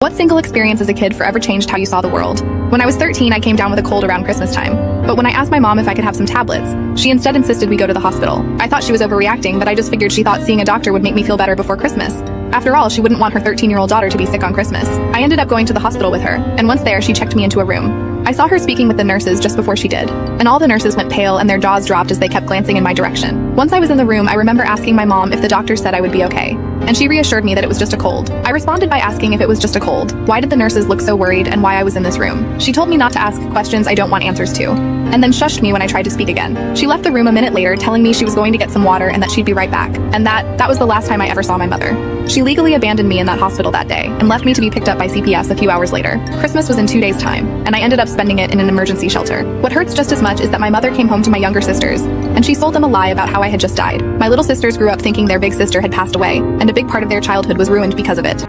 What single experience as a kid forever changed how you saw the world? When I was 13, I came down with a cold around Christmas time. But when I asked my mom if I could have some tablets, she instead insisted we go to the hospital. I thought she was overreacting, but I just figured she thought seeing a doctor would make me feel better before Christmas. After all, she wouldn't want her 13-year-old daughter to be sick on Christmas. I ended up going to the hospital with her, and once there, she checked me into a room. I saw her speaking with the nurses just before she did, and all the nurses went pale and their jaws dropped as they kept glancing in my direction. Once I was in the room, I remember asking my mom if the doctor said I would be okay, and she reassured me that it was just a cold. I responded by asking if it was just a cold, why did the nurses look so worried, and why I was in this room. She told me not to ask questions I don't want answers to, and then shushed me when I tried to speak again. She left the room a minute later, telling me she was going to get some water and that she'd be right back, and that was the last time I ever saw my mother. She legally abandoned me in that hospital that day, and left me to be picked up by CPS a few hours later. Christmas was in 2 days' time, and I ended up spending it in an emergency shelter. What hurts just as much is that my mother came home to my younger sisters, and she sold them a lie about how I had just died. My little sisters grew up thinking their big sister had passed away, and a big part of their childhood was ruined because of it.